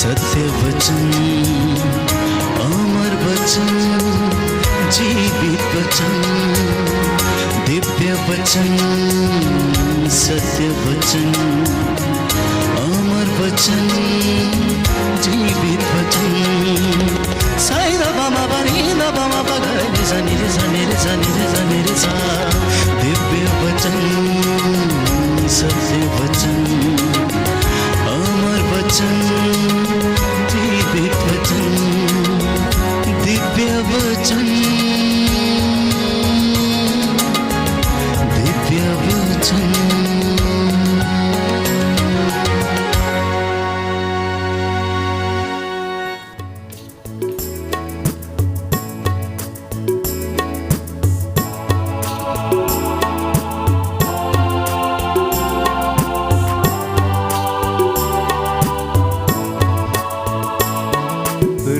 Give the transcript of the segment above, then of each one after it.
सत्य वचन, अमर वचन, जीवित वचन, दिव्य वचन, सत्य वचन, अमर वचन, जीवित वचन। साई दा बामा बनी दा बामा बगरे सा निरे सा निरे सा निरे सा निरे सा। दिव्य वचन, सत्य वचन, अमर वचन, जीवित वचन, दिव्य वचन, दिव्य वचन।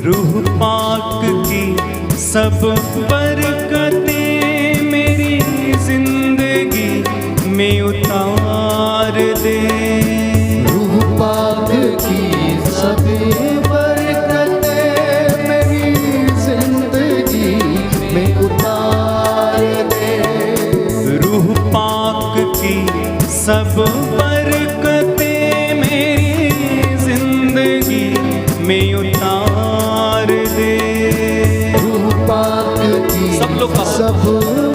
रूह पाक की सब बरकतें मेरी जिंदगी में उतार दे। रूह पाक की सब बरकतें मेरी जिंदगी में उतार दे। रूह पाक की सब बरकतें मेरी जिंदगी में उतार दे। रूह पाक की सब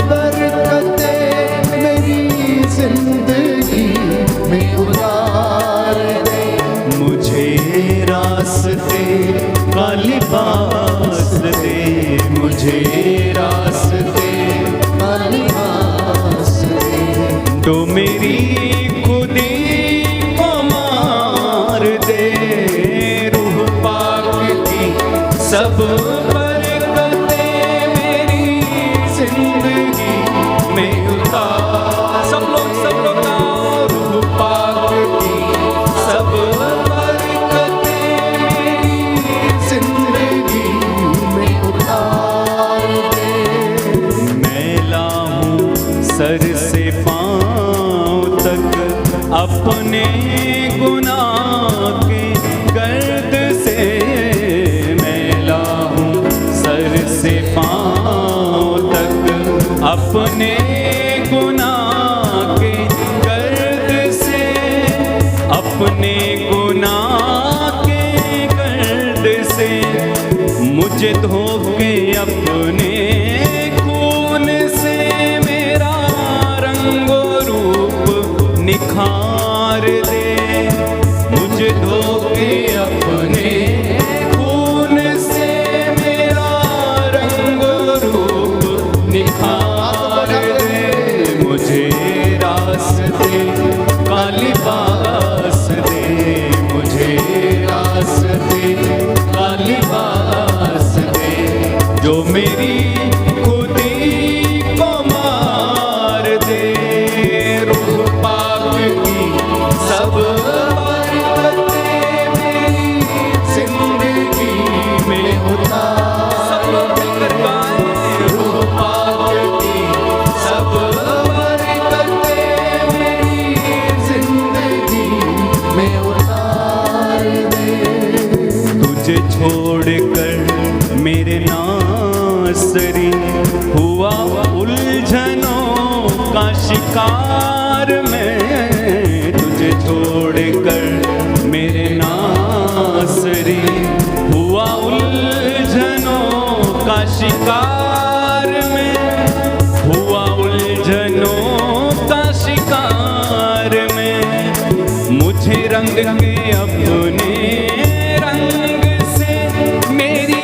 बरकतें मेरी जिंदगी में उतार दे। मुझे रास्ते का लिबास दे, मुझे रास्ते का लिबास दे। तो मेरी खुदी को मार दे। रूह पाक की सब बरकतें मेरी जिंदगी में उतार। सब लोग रूह पाक की सब बरकतें मेरी जिंदगी में उतार दे। मैला हूँ सर से पाँव तक अपने गुनाह के गर्द से। मैला हूँ सर से पाँव तक अपने गुनाह के गर्द से, अपने गुनाह के गर्द से। मुझे धो के अपने खून से मेरा रंगो रूप निखार दे। मुझे धो के अपने खून से मेरा रंगो रूप निखार दे। मुझे रास्ते का लिबास दे, मुझे रास्ते का लिबास दे। जो मेरी खुदी को मार दे। रूह पाक की सब बरकतें मेरी जिंदगी में उतार। सब लोग मिलकर गाएं। रूह पाक की सब बरकतें मेरी जिंदगी में उतार दे। तुझे छोड़कर मेरे नासरी हुआ उलझनों का शिकार मैं। तुझे छोड़कर मेरे नासरी हुआ उलझनों का शिकार मैं। हुआ उलझनों का शिकार मैं। मुझे रंग के अपने रंग से मेरी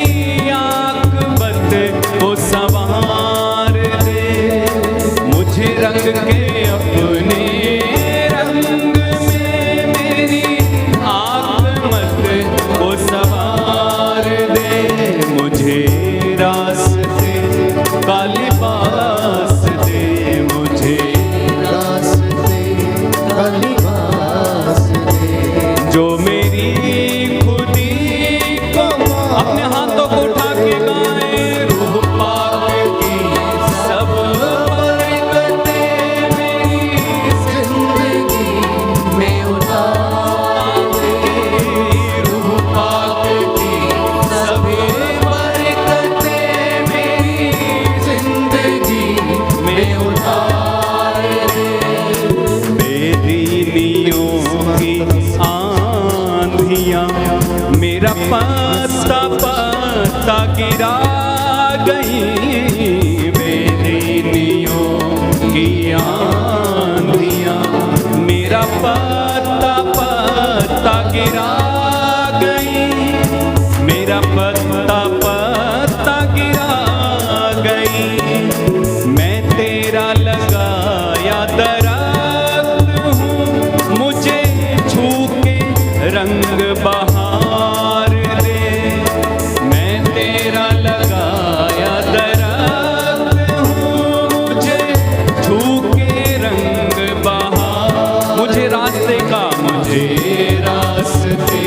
आकबत को संवार दे। मुझे रंग के अपने रंग में मेरी आकबत को संवार दे। मुझे रास्ते का लिबास दे, मुझे रास्ते का लिबास दे। जो मेरी खुदी को अपने हाथों को उठा के गाए। रूह पाक की सब बरकतें मेरी गिरा गई बेदीनियों की आंधियां, मेरा पत्ता पत्ता गिरा गई, मेरा पत्ता पत्ता गिरा गई। मैं तेरा लगाया दरख्त हूँ, मुझे छू के रंग बहार दे। मैं तेरा लगाया दरख्त हूँ, मुझे छू के रंग बहार। मुझे रास्ते का मुझे रास्ते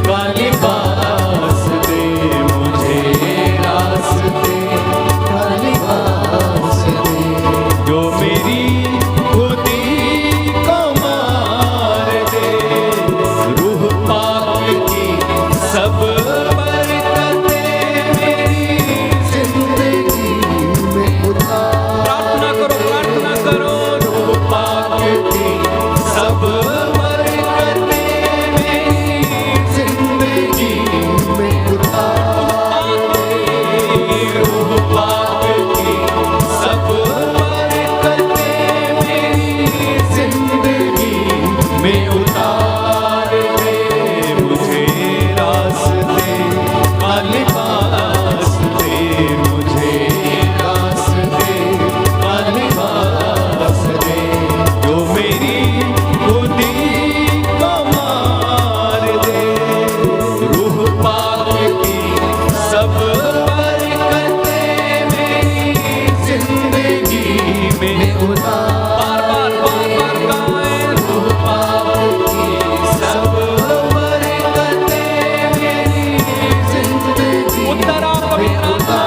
का लिबास दे, मुझे रास्ते का लिबास दे। जो मेरी खुदी को मार दे। रूह पाक की सब बरकतें मेरी जिंदगी में उतार प्रार्थना करो, प्रार्थना करो। रूह पाक की सब बरकतें मेरी जिंदगी में उतार रूह पाक की सब बरकतें मेरी जिंदगी में उतार दे। मुझे रास्ते का लिबास दे, मुझे रास्ते का लिबास दे। जो मेरी खुदी को मार दे। रूह पाक की सब बरकतें मेरी जिंदगी में उतार। बार बार बार बार गाएं। रूह पाक की सब बरकतें मेरी जिंदगी उतरा पवित्र आत्मा,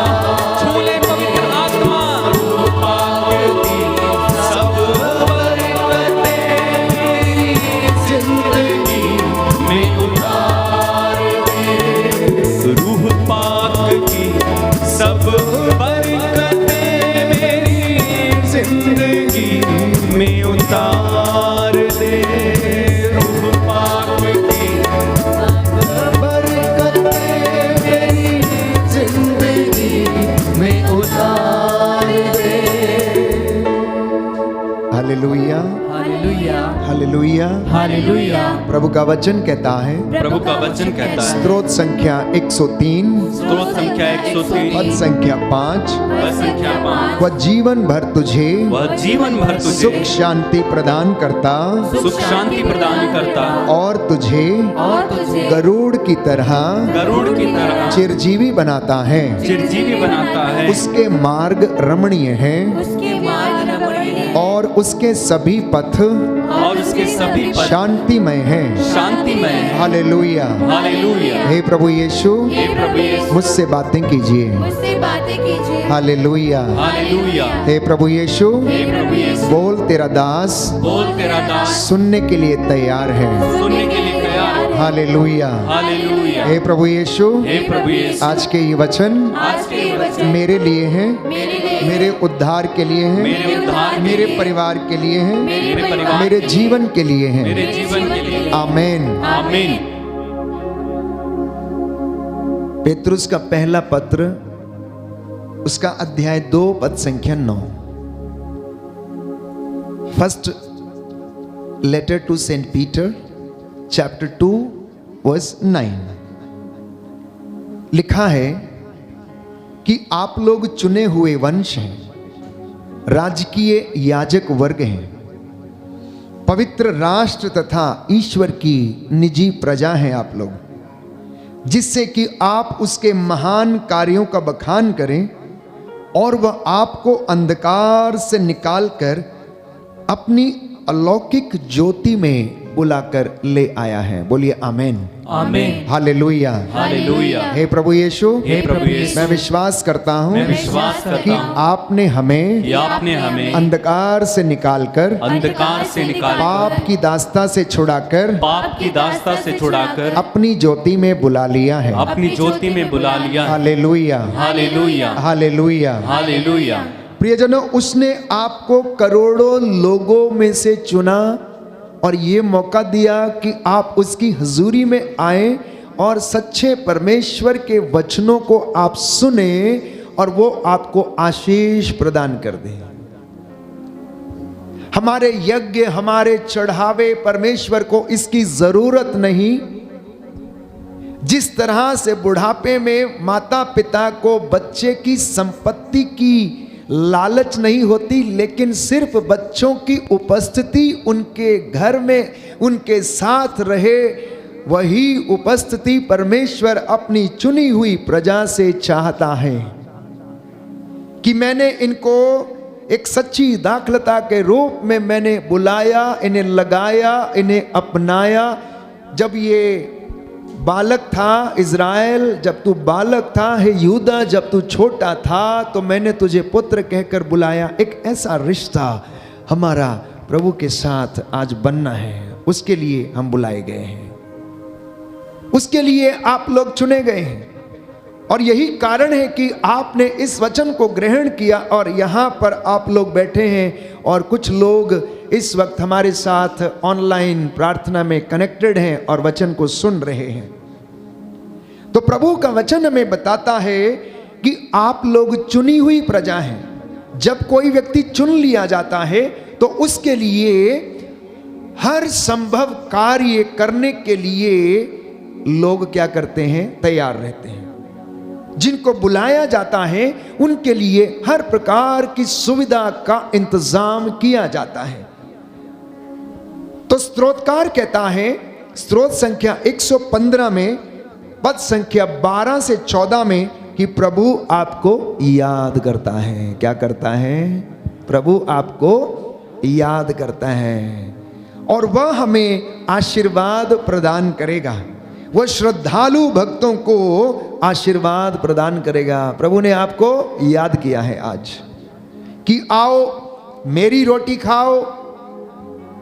छूले पवित्र आत्मा। रूह पाक की सब बरकतें मेरी जिंदगी में उतार दे। रूह पाक की सब बरकतें मेरी जिंदगी में उतार दे। रूह पाक की बरकतें मेरी जिंदगी में उतार दे। Hallelujah, hallelujah, hallelujah. हालेलुया। प्रभु का वचन कहता है, प्रभु का वचन कहता है, स्तोत्र संख्या 103 स्तोत्र संख्या 103 पद संख्या 5, पद संख्या 5, वह जीवन भर तुझे वह जीवन भर सुख तुझे शांति प्रदान करता सुख शांति प्रदान करता और तुझे गरुड़ की तरह गरुड़ की तरह चिरजीवी बनाता है। चिरजीवी बनाता है। उसके मार्ग रमणीय हैं और उसके सभी पथ और उसके सभी पद शांतिमय हैं। शांतिमय है। हालेलुया। हालेलुया। हे प्रभु यीशु, हे प्रभु यीशु, मुझसे बातें कीजिए। मुझसे बातें कीजिए। हालेलुया। हालेलुया। हे प्रभु यीशु, हे प्रभु यीशु, बोल तेरा दास बोल तेरा दास सुनने के लिए तैयार है। सुनने के लिए तैयार है। हालेलुया। हालेलुया। हे प्रभु यीशु, हे प्रभु यीशु, आज के ये वचन आज के ये वचन मेरे लिए हैं, मेरे लिए मेरे उद्धार के लिए हैं, मेरे उद्धार के मेरे लिए, परिवार के लिए हैं, मेरे परिवार मेरे जीवन के लिए मेरे हैं। जीवन के लिए। आमीन। आमीन। पेतरुस का पहला पत्र, उसका अध्याय 2 पद संख्या 9। First letter to Saint Peter chapter 2 verse 9 लिखा है कि आप लोग चुने हुए वंश हैं, राजकीय याजक वर्ग हैं, पवित्र राष्ट्र तथा ईश्वर की निजी प्रजा हैं आप लोग, जिससे कि आप उसके महान कार्यों का बखान करें और वह आपको अंधकार से निकालकर अपनी अलौकिक ज्योति में बुलाकर ले आया है। बोलिए आमीन। आमीन। हालेलुया। हालेलुया। हे प्रभु यीशु, हे प्रभु यीशु, मैं विश्वास करता हूँ मैं विश्वास कि करता हूँ आपने हमें कि आपने हमें अंधकार से निकालकर अंधकार से निकाल पाप की दास्ता से छुड़ाकर पाप की दास्ता से छुड़ाकर अपनी ज्योति में बुला लिया है। अपनी ज्योति में बुला लिया। हालेलुया। हालेलुया। हालेलुया। हालेलुया। प्रियजनों, उसने आपको करोड़ों लोगों में से चुना और ये मौका दिया कि आप उसकी हुजूरी में आए और सच्चे परमेश्वर के वचनों को आप सुने और वो आपको आशीष प्रदान कर दे। हमारे यज्ञ, हमारे चढ़ावे परमेश्वर को इसकी जरूरत नहीं। जिस तरह से बुढ़ापे में माता पिता को बच्चे की संपत्ति की लालच नहीं होती, लेकिन सिर्फ बच्चों की उपस्थिति उनके घर में उनके साथ रहे, वही उपस्थिति परमेश्वर अपनी चुनी हुई प्रजा से चाहता है कि मैंने इनको एक सच्ची दाखलता के रूप में मैंने बुलाया, इन्हें लगाया, इन्हें अपनाया। जब ये बालक था इज़राइल, जब तू बालक था, हे यहूदा जब तू छोटा था, तो मैंने तुझे पुत्र कहकर बुलाया। एक ऐसा रिश्ता हमारा प्रभु के साथ आज बनना है, उसके लिए हम बुलाए गए हैं, उसके लिए आप लोग चुने गए हैं। और यही कारण है कि आपने इस वचन को ग्रहण किया और यहाँ पर आप लोग बैठे हैं और कुछ लोग इस वक्त हमारे साथ ऑनलाइन प्रार्थना में कनेक्टेड हैं और वचन को सुन रहे हैं। तो प्रभु का वचन हमें बताता है कि आप लोग चुनी हुई प्रजा हैं। जब कोई व्यक्ति चुन लिया जाता है तो उसके लिए हर संभव कार्य करने के लिए लोग क्या करते हैं? तैयार रहते हैं। जिनको बुलाया जाता है उनके लिए हर प्रकार की सुविधा का इंतजाम किया जाता है। तो स्तोत्रकार कहता है, स्तोत्र संख्या 115 में पद संख्या 12 से 14 में, कि प्रभु आपको याद करता है। क्या करता है? प्रभु आपको याद करता है और वह हमें आशीर्वाद प्रदान करेगा। वह श्रद्धालु भक्तों को आशीर्वाद प्रदान करेगा। प्रभु ने आपको याद किया है आज कि आओ मेरी रोटी खाओ।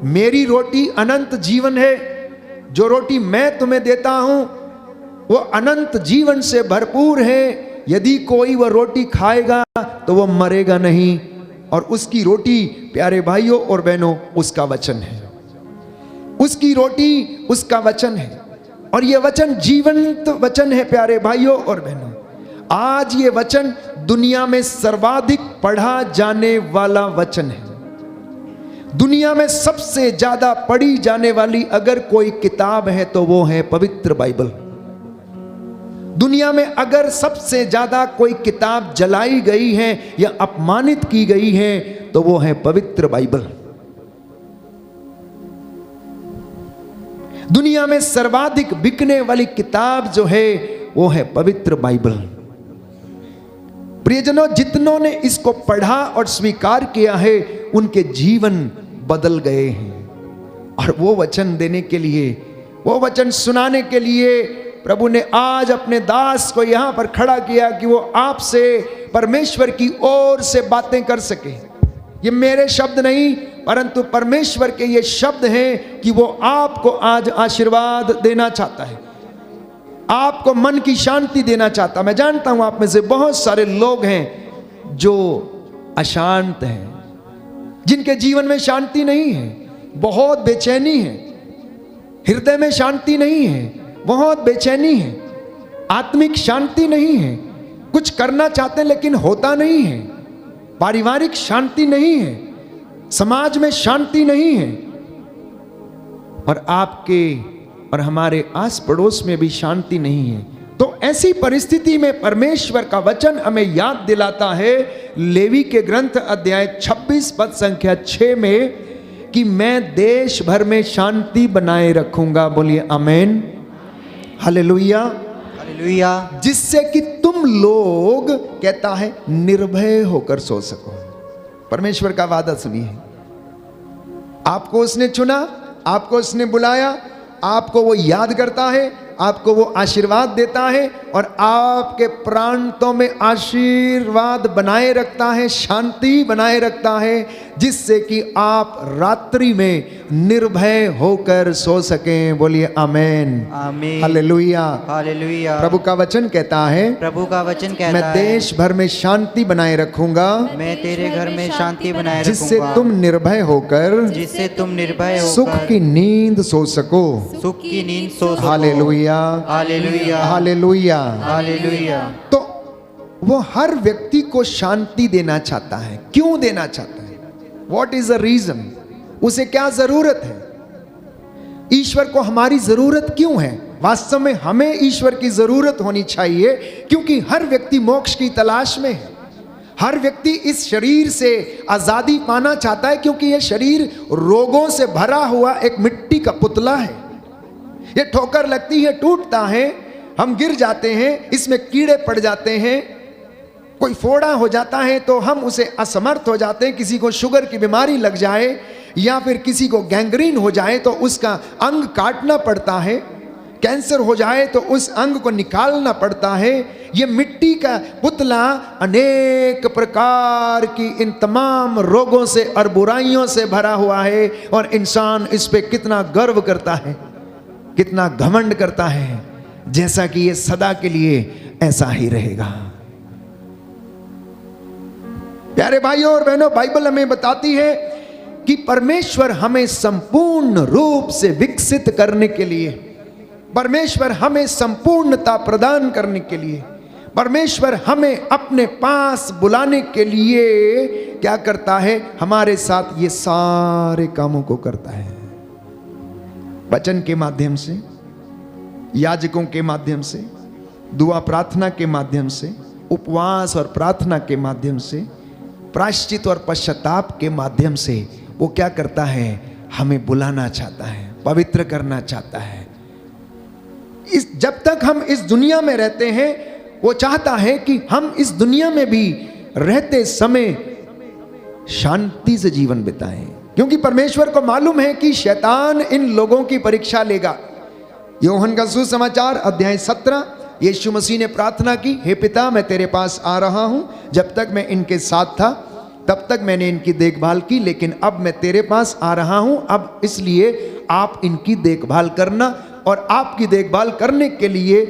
मेरी रोटी अनंत जीवन है। जो रोटी मैं तुम्हें देता हूं वो अनंत जीवन से भरपूर है। यदि कोई वह रोटी खाएगा तो वह मरेगा नहीं। और उसकी रोटी, प्यारे भाइयों और बहनों, उसका वचन है। उसकी रोटी उसका वचन है और यह वचन जीवंत वचन है। प्यारे भाइयों और बहनों, आज ये वचन दुनिया में सर्वाधिक पढ़ा जाने वाला वचन है। दुनिया में सबसे ज्यादा पढ़ी जाने वाली अगर कोई किताब है तो वो है पवित्र बाइबल। दुनिया में अगर सबसे ज्यादा कोई किताब जलाई गई है या अपमानित की गई है तो वो है पवित्र बाइबल। दुनिया में सर्वाधिक बिकने वाली किताब जो है वो है पवित्र बाइबल। प्रियजनों, जितनों ने इसको पढ़ा और स्वीकार किया है उनके जीवन बदल गए हैं। और वो वचन देने के लिए, वो वचन सुनाने के लिए प्रभु ने आज अपने दास को यहां पर खड़ा किया कि वो आपसे परमेश्वर की ओर से बातें कर सके। ये मेरे शब्द नहीं परंतु परमेश्वर के ये शब्द हैं कि वो आपको आज आशीर्वाद देना चाहता है, आपको मन की शांति देना चाहता। मैं जानता हूं आप में से बहुत सारे लोग हैं जो अशांत हैं, जिनके जीवन में शांति नहीं है, बहुत बेचैनी है, हृदय में शांति नहीं है, बहुत बेचैनी है, आत्मिक शांति नहीं है। कुछ करना चाहते हैं लेकिन होता नहीं है, पारिवारिक शांति नहीं है, समाज में शांति नहीं है और आपके और हमारे आस पड़ोस में भी शांति नहीं है। तो ऐसी परिस्थिति में परमेश्वर का वचन हमें याद दिलाता है लेवी के ग्रंथ अध्याय 26 पद संख्या 6 में कि मैं देश भर में शांति बनाए रखूंगा। बोलिए आमीन, हालेलुया, हालेलुया। जिससे कि तुम लोग, कहता है, निर्भय होकर सो सको। परमेश्वर का वादा सुनिए। आपको उसने चुना, आपको उसने बुलाया, आपको वो याद करता है, आपको वो आशीर्वाद देता है और आपके प्रांतों में आशीर्वाद बनाए रखता है, शांति बनाए रखता है, जिससे कि आप रात्रि में निर्भय होकर सो सकें। बोलिए आमीन, आमीन, हालेलुया, हालेलुया। प्रभु का वचन कहता है, प्रभु का वचन कहता मैं है, देश भर में शांति बनाए रखूंगा, मैं तेरे घर में शांति बनाए जिससे रखूंगा, तुम निर्भय होकर जिससे तुम निर्भय होकर सुख की नींद सो सको। सुख की नींद सो सको। Hallelujah, hallelujah, hallelujah, hallelujah. Hallelujah. तो वो हर व्यक्ति को शांति देना चाहता है। क्यों देना चाहता है? What is the reason? उसे क्या जरूरत है? ईश्वर को हमारी जरूरत क्यों है? वास्तव में हमें ईश्वर की जरूरत होनी चाहिए, क्योंकि हर व्यक्ति मोक्ष की तलाश में है। हर व्यक्ति इस शरीर से आजादी पाना चाहता है, क्योंकि यह शरीर रोगों से भरा हुआ एक मिट्टी का पुतला है। ये ठोकर लगती है, टूटता है, हम गिर जाते हैं, इसमें कीड़े पड़ जाते हैं, कोई फोड़ा हो जाता है तो हम उसे असमर्थ हो जाते हैं। किसी को शुगर की बीमारी लग जाए या फिर किसी को गैंग्रीन हो जाए तो उसका अंग काटना पड़ता है। कैंसर हो जाए तो उस अंग को निकालना पड़ता है। ये मिट्टी का पुतला अनेक प्रकार की इन तमाम रोगों से और बुराइयों से भरा हुआ है, और इंसान इस पे कितना गर्व करता है, कितना घमंड करता है, जैसा कि ये सदा के लिए ऐसा ही रहेगा। प्यारे भाइयों और बहनों, बाइबल हमें बताती है कि परमेश्वर हमें संपूर्ण रूप से विकसित करने के लिए, परमेश्वर हमें संपूर्णता प्रदान करने के लिए, परमेश्वर हमें अपने पास बुलाने के लिए क्या करता है? हमारे साथ ये सारे कामों को करता है। वचन के माध्यम से, याजकों के माध्यम से, दुआ प्रार्थना के माध्यम से, उपवास और प्रार्थना के माध्यम से, प्रायश्चित और पश्चाताप के माध्यम से वो क्या करता है? हमें बुलाना चाहता है, पवित्र करना चाहता है। जब तक हम इस दुनिया में रहते हैं, वो चाहता है कि हम इस दुनिया में भी रहते समय शांति से जीवन बिताएं, क्योंकि परमेश्वर को मालूम है कि शैतान इन लोगों की परीक्षा लेगा। यूहन्ना का सुसमाचार अध्याय 17, यीशु मसीह ने प्रार्थना की, हे पिता, मैं तेरे पास आ रहा हूं। जब तक मैं इनके साथ था तब तक मैंने इनकी देखभाल की, लेकिन अब मैं तेरे पास आ रहा हूं, अब इसलिए आप इनकी देखभाल करना। और आपकी देखभाल करने के लिए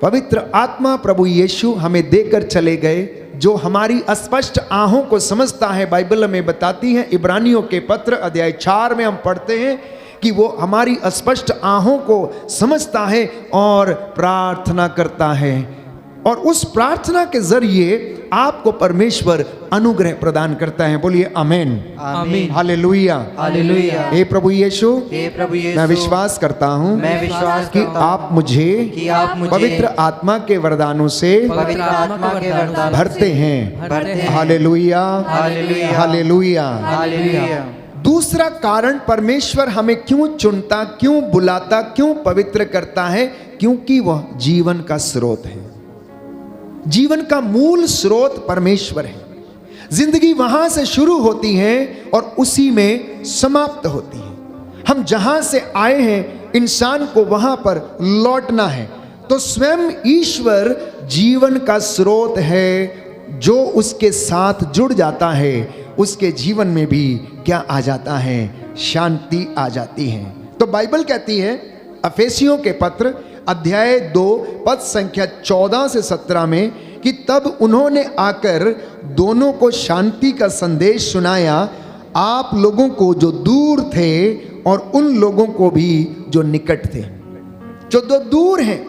पवित्र आत्मा प्रभु यीशु हमें देकर चले गए, जो हमारी अस्पष्ट आहों को समझता है। बाइबल हमें बताती है, इब्रानियों के पत्र अध्याय 4 में हम पढ़ते हैं कि वो हमारी अस्पष्ट आहों को समझता है और प्रार्थना करता है, और उस प्रार्थना के जरिए आपको परमेश्वर अनुग्रह प्रदान करता है। बोलिए आमीन, आमीन, हालेलुया, हालेलुया। हे प्रभु यीशु, हे प्रभु यीशु, मैं विश्वास करता हूँ मैं विश्वास कि करता हूँ आप मुझे कि आप मुझे पवित्र आत्मा के वरदानों से पवित्र आत्मा के वरदान भरते हैं। भरते हैं। Hallelujah, hallelujah, hallelujah. हालेलुया। दूसरा कारण परमेश्वर हमें क्यों चुनता, क्यों बुलाता, क्यों पवित्र करता है? क्योंकि वह जीवन का स्रोत है। जीवन का मूल स्रोत परमेश्वर है। जिंदगी वहां से शुरू होती है और उसी में समाप्त होती है। हम जहां से आए हैं, इंसान को वहां पर लौटना है। तो स्वयं ईश्वर जीवन का स्रोत है। जो उसके साथ जुड़ जाता है, उसके जीवन में भी क्या आ जाता है? शांति आ जाती है। तो बाइबल कहती है अफेसियों के पत्र अध्याय 2 पद संख्या 14 से 17 में कि तब उन्होंने आकर दोनों को शांति का संदेश सुनाया, आप लोगों को जो दूर थे और उन लोगों को भी जो निकट थे। जो दो दूर हैं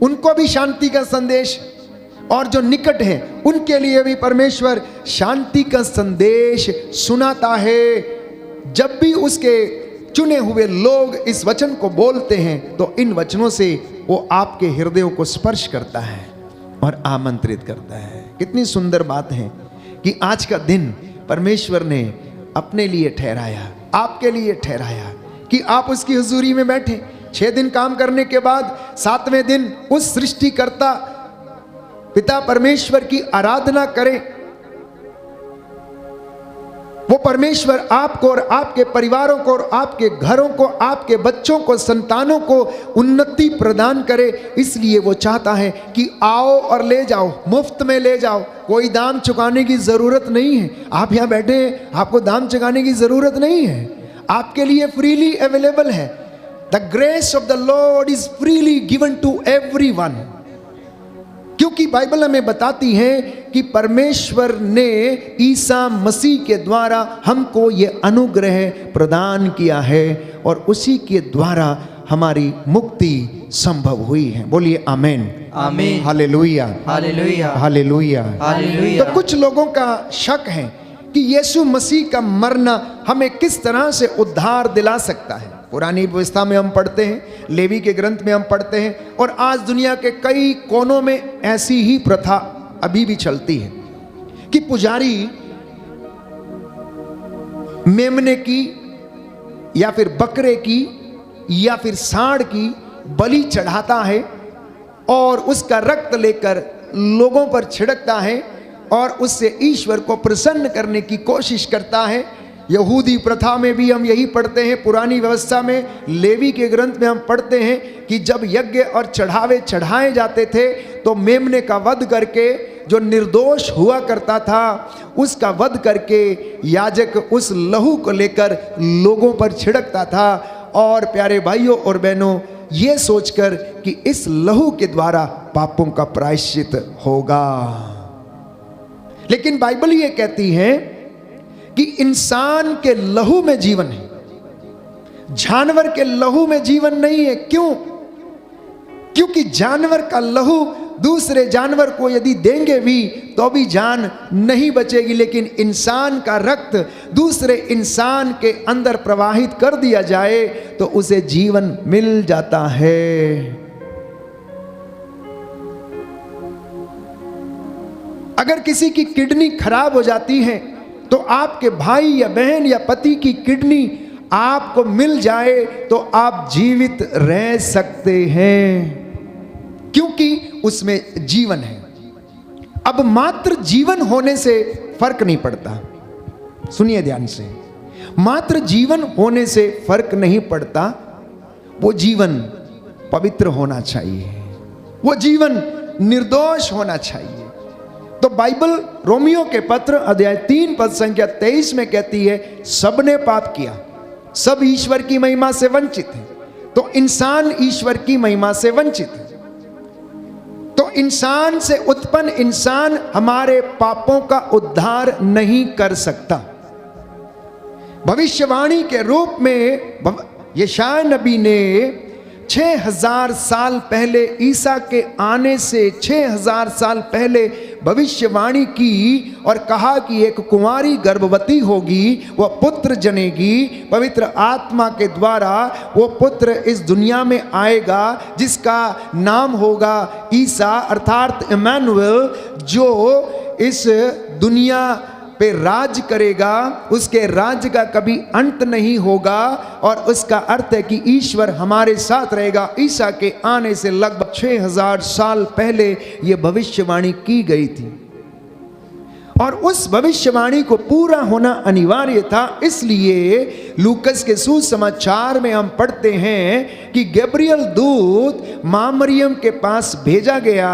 उनको भी शांति का संदेश, और जो निकट हैं उनके लिए भी परमेश्वर शांति का संदेश सुनाता है। जब भी उसके चुने हुए लोग इस वचन को बोलते हैं तो इन वचनों से वो आपके हृदयों को स्पर्श करता है और आमंत्रित करता है। कितनी सुंदर बात है कि आज का दिन परमेश्वर ने अपने लिए ठहराया, आपके लिए ठहराया कि आप उसकी हुजूरी में बैठे। 6 दिन काम करने के बाद 7वें दिन उस सृष्टिकर्ता पिता परमेश्वर की आराधना करें। वो परमेश्वर आपको और आपके परिवारों को और आपके घरों को, आपके बच्चों को, संतानों को उन्नति प्रदान करे। इसलिए वो चाहता है कि आओ और ले जाओ, मुफ्त में ले जाओ, कोई दाम चुकाने की जरूरत नहीं है। आप यहाँ बैठे हैं, आपको दाम चुकाने की जरूरत नहीं है, आपके लिए फ्रीली अवेलेबल है। The grace of the Lord is freely given to everyone. क्योंकि बाइबल हमें बताती है कि परमेश्वर ने ईसा मसीह के द्वारा हमको ये अनुग्रह प्रदान किया है और उसी के द्वारा हमारी मुक्ति संभव हुई है। बोलिए आमेन। आमीन। Hallelujah, hallelujah. हालेलुया। हालेलुया। तो कुछ लोगों का शक है कि यीशु मसीह का मरना हमें किस तरह से उद्धार दिला सकता है। पुरानी व्यवस्था में हम पढ़ते हैं, लेवी के ग्रंथ में हम पढ़ते हैं, और आज दुनिया के कई कोनों में ऐसी ही प्रथा अभी भी चलती है कि पुजारी मेमने की या फिर बकरे की या फिर सांड की बलि चढ़ाता है और उसका रक्त लेकर लोगों पर छिड़कता है और उससे ईश्वर को प्रसन्न करने की कोशिश करता है। यहूदी प्रथा में भी हम यही पढ़ते हैं, पुरानी व्यवस्था में, लेवी के ग्रंथ में हम पढ़ते हैं कि जब यज्ञ और चढ़ावे चढ़ाए जाते थे तो मेमने का वध करके जो निर्दोष हुआ करता था उसका वध करके याजक उस लहू को लेकर लोगों पर छिड़कता था, और प्यारे भाइयों और बहनों, ये सोचकर कि इस लहू के द्वारा पापों का प्रायश्चित होगा। लेकिन बाइबल ये कहती है कि इंसान के लहू में जीवन है, जानवर के लहू में जीवन नहीं है। क्यों? क्योंकि जानवर का लहू दूसरे जानवर को यदि देंगे भी तो भी जान नहीं बचेगी, लेकिन इंसान का रक्त दूसरे इंसान के अंदर प्रवाहित कर दिया जाए तो उसे जीवन मिल जाता है। अगर किसी की किडनी खराब हो जाती है तो आपके भाई या बहन या पति की किडनी आपको मिल जाए तो आप जीवित रह सकते हैं, क्योंकि उसमें जीवन है। अब मात्र जीवन होने से फर्क नहीं पड़ता, सुनिए ध्यान से, मात्र जीवन होने से फर्क नहीं पड़ता, वो जीवन पवित्र होना चाहिए, वो जीवन निर्दोष होना चाहिए। तो बाइबल रोमियो के पत्र अध्याय 3 पद संख्या 23 में कहती है, सबने पाप किया, सब ईश्वर की महिमा से वंचित है। तो इंसान ईश्वर की महिमा से वंचित है, तो इंसान से उत्पन्न इंसान हमारे पापों का उद्धार नहीं कर सकता। भविष्यवाणी के रूप में यशायाह नबी ने 6000 साल पहले, ईसा के आने से 6000 साल पहले भविष्यवाणी की और कहा कि एक कुंवारी गर्भवती होगी, वह पुत्र जनेगी, पवित्र आत्मा के द्वारा वो पुत्र इस दुनिया में आएगा जिसका नाम होगा ईसा अर्थात इमैनुएल, जो इस दुनिया पे राज करेगा, उसके राज्य का कभी अंत नहीं होगा, और उसका अर्थ है कि ईश्वर हमारे साथ रहेगा। ईसा के आने से लगभग 6000 साल पहले यह भविष्यवाणी की गई थी, और उस भविष्यवाणी को पूरा होना अनिवार्य था। इसलिए लूकस के सुसमाचार में हम पढ़ते हैं कि गैब्रियल दूत मां मरियम के पास भेजा गया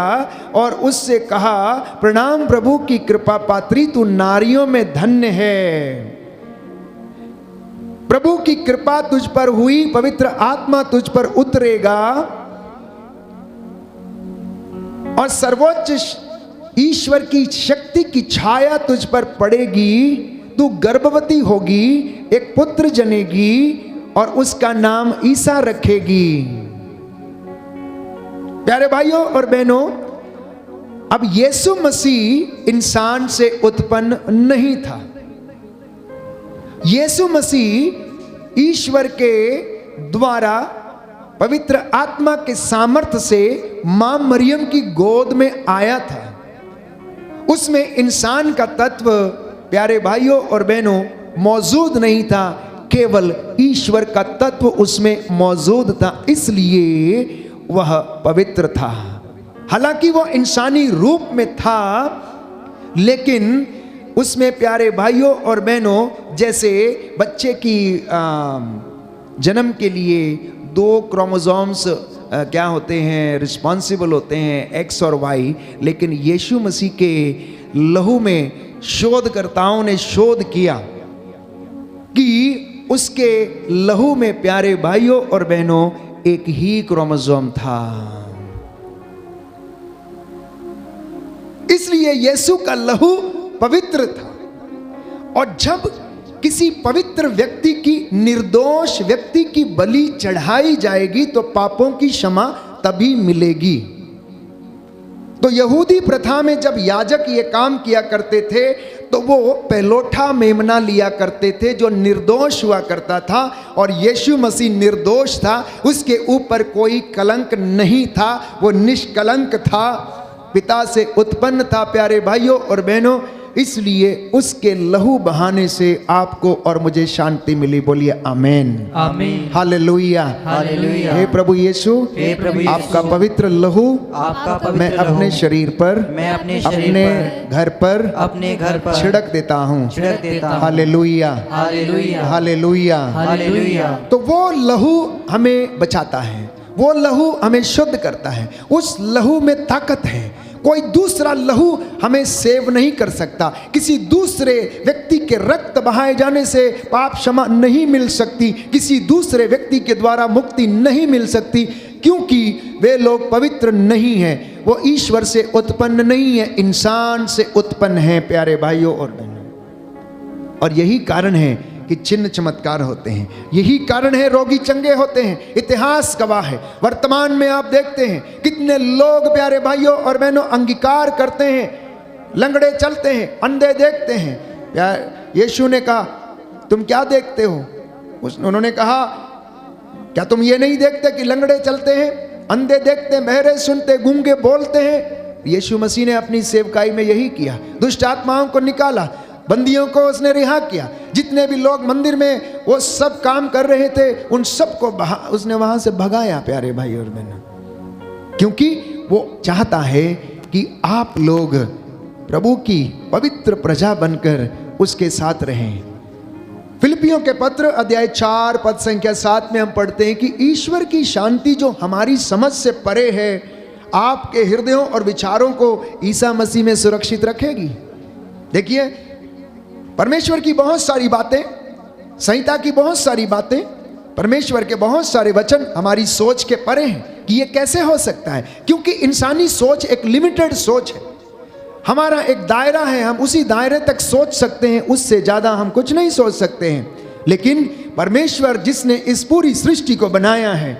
और उससे कहा, प्रणाम प्रभु की कृपा पात्री, तू नारियों में धन्य है, प्रभु की कृपा तुझ पर हुई, पवित्र आत्मा तुझ पर उतरेगा और सर्वोच्च ईश्वर की शक्ति की छाया तुझ पर पड़ेगी, तू गर्भवती होगी, एक पुत्र जनेगी और उसका नाम ईसा रखेगी। प्यारे भाइयों और बहनों, अब यीशु मसीह इंसान से उत्पन्न नहीं था, यीशु मसीह ईश्वर के द्वारा पवित्र आत्मा के सामर्थ्य से मां मरियम की गोद में आया था। उसमें इंसान का तत्व, प्यारे भाइयों और बहनों, मौजूद नहीं था, केवल ईश्वर का तत्व उसमें मौजूद था, इसलिए वह पवित्र था। हालांकि वह इंसानी रूप में था, लेकिन उसमें प्यारे भाइयों और बहनों, जैसे बच्चे की जन्म के लिए 2 क्रोमोसोम्स क्या होते हैं, रिस्पॉन्सिबल होते हैं, एक्स और वाई, लेकिन यीशु मसीह के लहू में शोधकर्ताओं ने शोध किया कि उसके लहू में, प्यारे भाइयों और बहनों, एक ही क्रोमोसोम था। इसलिए यीशु का लहू पवित्र था। और जब किसी पवित्र व्यक्ति की, निर्दोष व्यक्ति की बलि चढ़ाई जाएगी तो पापों की क्षमा तभी मिलेगी। तो यहूदी प्रथा में जब याजक ये काम किया करते थे तो वो पहलोठा मेमना लिया करते थे जो निर्दोष हुआ करता था, और यीशु मसीह निर्दोष था, उसके ऊपर कोई कलंक नहीं था, वो निष्कलंक था, पिता से उत्पन्न था प्यारे भाइयों और बहनों, इसलिए उसके लहू बहाने से आपको और मुझे शांति मिली। बोलिए आमेन, आमीन, हालेलुया, हालेलुया। हे प्रभु यीशु, हे प्रभु यीशु, आपका पवित्र लहू आपका पवित्र मैं अपने लहू शरीर पर, मैं अपने शरीर अपने पर, घर पर, अपने घर पर छिड़क देता हूँ। छिड़क देता हूँ। Hallelujah, hallelujah, hallelujah. हालेलुया। तो वो लहू हमें बचाता है, वो लहू हमें शुद्ध करता है, उस लहू में ताकत है। कोई दूसरा लहू हमें सेव नहीं कर सकता, किसी दूसरे व्यक्ति के रक्त बहाए जाने से पाप क्षमा नहीं मिल सकती, किसी दूसरे व्यक्ति के द्वारा मुक्ति नहीं मिल सकती, क्योंकि वे लोग पवित्र नहीं हैं, वो ईश्वर से उत्पन्न नहीं है, इंसान से उत्पन्न है प्यारे भाइयों और बहनों। और यही कारण है कि चिन्ह चमत्कार होते हैं, यही कारण है रोगी चंगे होते हैं। इतिहास गवाह है, वर्तमान में आप देखते हैं कितने लोग प्यारे भाइयों और बहनों अंगीकार करते हैं, लंगड़े चलते हैं, अंधे देखते हैं। यीशु ने कहा तुम क्या देखते हो? उन्होंने कहा क्या तुम ये नहीं देखते कि लंगड़े चलते हैं, अंधे देखते हैं, बहरे सुनते, गूंगे बोलते हैं? यीशु मसीह ने अपनी सेवकाई में यही किया, दुष्ट आत्माओं को निकाला, बंदियों को उसने रिहा किया, जितने भी लोग मंदिर में वो सब काम कर रहे थे उन सबको उसने वहां से भगाया प्यारे भाई और बहनों, क्योंकि वो चाहता है कि आप लोग प्रभु की पवित्र प्रजा बनकर उसके साथ रहें। फिलिपियों के पत्र अध्याय 4 पद संख्या 7 में हम पढ़ते हैं कि ईश्वर की शांति जो हमारी समझ से परे है आपके हृदयों और विचारों को ईसा मसीह में सुरक्षित रखेगी। देखिए, परमेश्वर की बहुत सारी बातें, संहिता की बहुत सारी बातें, परमेश्वर के बहुत सारे वचन हमारी सोच के परे हैं कि ये कैसे हो सकता है, क्योंकि इंसानी सोच एक लिमिटेड सोच है, हमारा एक दायरा है, हम उसी दायरे तक सोच सकते हैं, उससे ज़्यादा हम कुछ नहीं सोच सकते हैं। लेकिन परमेश्वर जिसने इस पूरी सृष्टि को बनाया है,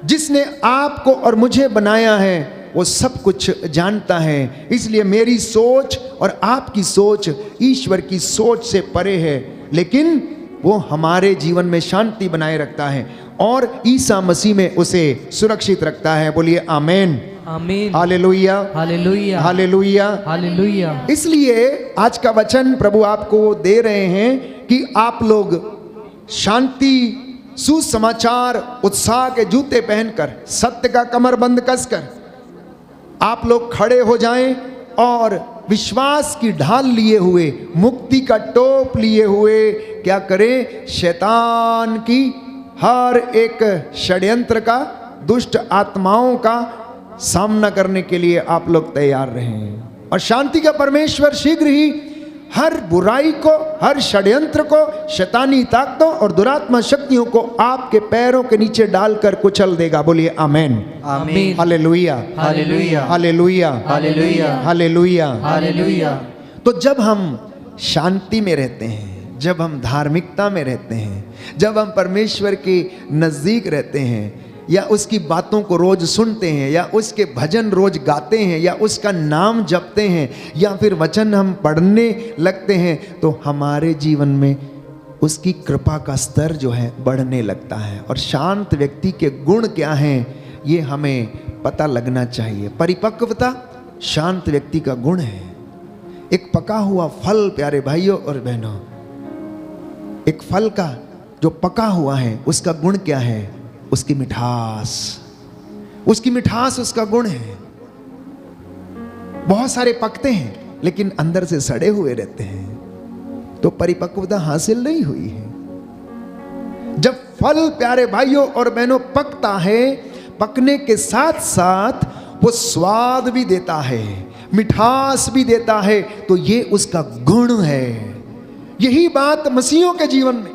जिसने आपको और मुझे बनाया है, वो सब कुछ जानता है। इसलिए मेरी सोच और आपकी सोच ईश्वर की सोच से परे है, लेकिन वो हमारे जीवन में शांति बनाए रखता है और ईसा मसीह में उसे सुरक्षित रखता है। बोलिए आमेन, आमीन, हालेलुया, हालेलुया, हालेलुया, हालेलुया। इसलिए आज का वचन प्रभु आपको दे रहे हैं कि आप लोग शांति, सुसमाचार, उत्साह के जूते पहनकर, सत्य का कमरबंद कसकर आप लोग खड़े हो जाएं और विश्वास की ढाल लिए हुए, मुक्ति का टोप लिए हुए क्या करें? शैतान की हर एक षड्यंत्र का, दुष्ट आत्माओं का सामना करने के लिए आप लोग तैयार रहें। और शांति का परमेश्वर शीघ्र ही हर बुराई को, हर षड्यंत्र को, शैतानी ताकतों और दुरात्मा शक्तियों को आपके पैरों के नीचे डालकर कुचल देगा। बोलिए आमेन, आमीन, hallelujah, hallelujah, hallelujah, hallelujah, hallelujah, hallelujah. तो जब हम शांति में रहते हैं, जब हम धार्मिकता में रहते हैं, जब हम परमेश्वर के नज़दीक रहते हैं, या उसकी बातों को रोज सुनते हैं, या उसके भजन रोज गाते हैं, या उसका नाम जपते हैं, या फिर वचन हम पढ़ने लगते हैं, तो हमारे जीवन में उसकी कृपा का स्तर जो है बढ़ने लगता है। और शांत व्यक्ति के गुण क्या हैं ये हमें पता लगना चाहिए। परिपक्वता शांत व्यक्ति का गुण है। एक पका हुआ फल प्यारे भाइयों और बहनों, एक फल का जो पका हुआ है उसका गुण क्या है? उसकी मिठास, उसकी मिठास उसका गुण है। बहुत सारे पकते हैं लेकिन अंदर से सड़े हुए रहते हैं, तो परिपक्वता हासिल नहीं हुई है। जब फल प्यारे भाइयों और बहनों पकता है, पकने के साथ साथ वो स्वाद भी देता है, मिठास भी देता है, तो ये उसका गुण है। यही बात मसीहों के जीवन में,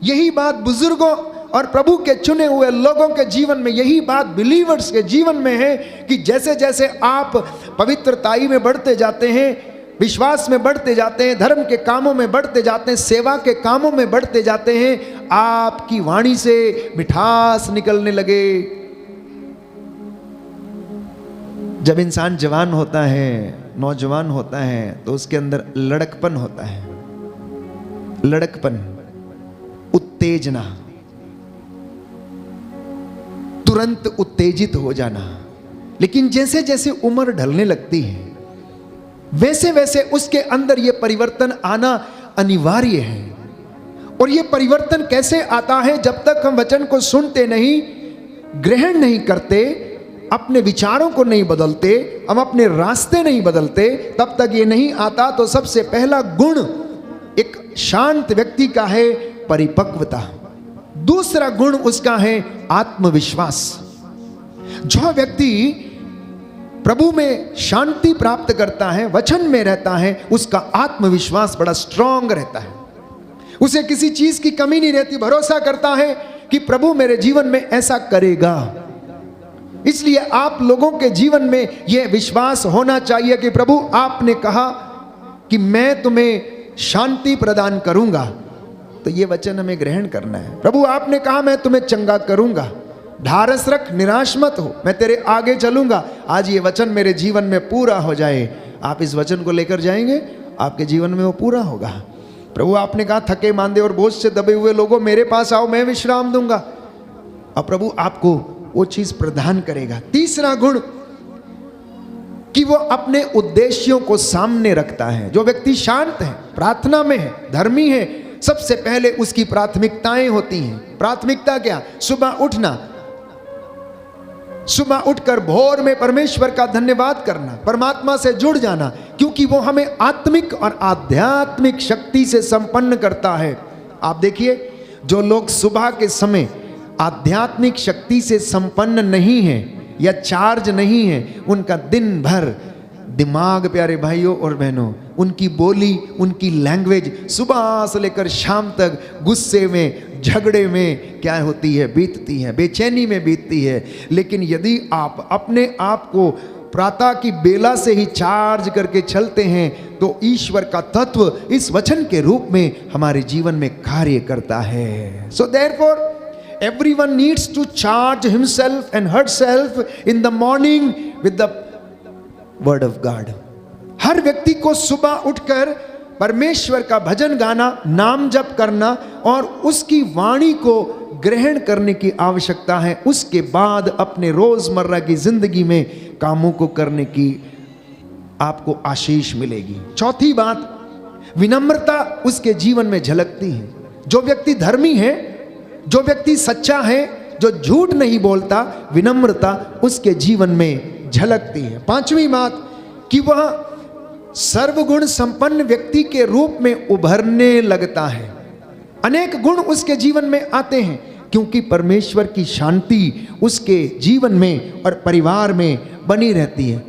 यही बात बुजुर्गों और प्रभु के चुने हुए लोगों के जीवन में, यही बात बिलीवर्स के जीवन में है कि जैसे जैसे आप पवित्रताई में बढ़ते जाते हैं, विश्वास में बढ़ते जाते हैं, धर्म के कामों में बढ़ते जाते हैं, सेवा के कामों में बढ़ते जाते हैं, आपकी वाणी से मिठास निकलने लगे। जब इंसान जवान होता है, नौजवान होता है, तो उसके अंदर लड़कपन होता है, लड़कपन, उत्तेजना, तुरंत उत्तेजित हो जाना। लेकिन जैसे जैसे उम्र ढलने लगती है, वैसे वैसे उसके अंदर यह परिवर्तन आना अनिवार्य है। और यह परिवर्तन कैसे आता है? जब तक हम वचन को सुनते नहीं, ग्रहण नहीं करते, अपने विचारों को नहीं बदलते, हम अपने रास्ते नहीं बदलते, तब तक ये नहीं आता। तो सबसे पहला गुण एक शांत व्यक्ति का है परिपक्वता। दूसरा गुण उसका है आत्मविश्वास। जो व्यक्ति प्रभु में शांति प्राप्त करता है, वचन में रहता है, उसका आत्मविश्वास बड़ा स्ट्रांग रहता है। उसे किसी चीज की कमी नहीं रहती, भरोसा करता है कि प्रभु मेरे जीवन में ऐसा करेगा। इसलिए आप लोगों के जीवन में यह विश्वास होना चाहिए कि प्रभु आपने कहा कि मैं तुम्हें शांति प्रदान करूंगा, तो यह वचन हमें ग्रहण करना है। प्रभु आपने कहा मैं तुम्हें चंगा करूंगा, ढारस रख, निराश मत हो, मैं तेरे आगे चलूंगा। आज ये वचन मेरे जीवन में पूरा हो जाए। आप इस वचन को लेकर जाएंगे, आपके जीवन में वो पूरा होगा। प्रभु आपने कहा थके मांदे और बोझ से दबे हुए लोगों मेरे पास आओ, मैं विश्राम दूंगा। अब प्रभु आपको वो चीज प्रदान करेगा। तीसरा गुण कि वो अपने उद्देश्यों को सामने रखता है। जो व्यक्ति शांत है, प्रार्थना में है, धर्मी है, सबसे पहले उसकी प्राथमिकताएं होती हैं। प्राथमिकता क्या? सुबह उठना, सुबह उठकर भोर में परमेश्वर का धन्यवाद करना, परमात्मा से जुड़ जाना, क्योंकि वो हमें आत्मिक और आध्यात्मिक शक्ति से संपन्न करता है। आप देखिए, जो लोग सुबह के समय आध्यात्मिक शक्ति से संपन्न नहीं है या चार्ज नहीं है, उनका दिन भर दिमाग, प्यारे भाइयों और बहनों, उनकी बोली, उनकी लैंग्वेज सुबह से लेकर शाम तक गुस्से में, झगड़े में क्या होती है? बीतती है, बेचैनी में बीतती है। लेकिन यदि आप अपने आप को प्रातः की बेला से ही चार्ज करके चलते हैं, तो ईश्वर का तत्व इस वचन के रूप में हमारे जीवन में कार्य करता है। So therefore everyone needs to charge himself and herself in the morning with the word of God. हर व्यक्ति को सुबह उठकर परमेश्वर का भजन गाना, नाम जप करना और उसकी वाणी को ग्रहण करने की आवश्यकता है। उसके बाद अपने रोजमर्रा की जिंदगी में कामों को करने की आपको आशीष मिलेगी। चौथी बात, विनम्रता उसके जीवन में झलकती है। जो व्यक्ति धर्मी है, जो व्यक्ति सच्चा है, जो झूठ नहीं बोलता, विनम्रता उसके जीवन में झलकती है। पांचवी बात कि वह सर्वगुण संपन्न व्यक्ति के रूप में उभरने लगता है। अनेक गुण उसके जीवन में आते हैं क्योंकि परमेश्वर की शांति उसके जीवन में और परिवार में बनी रहती है।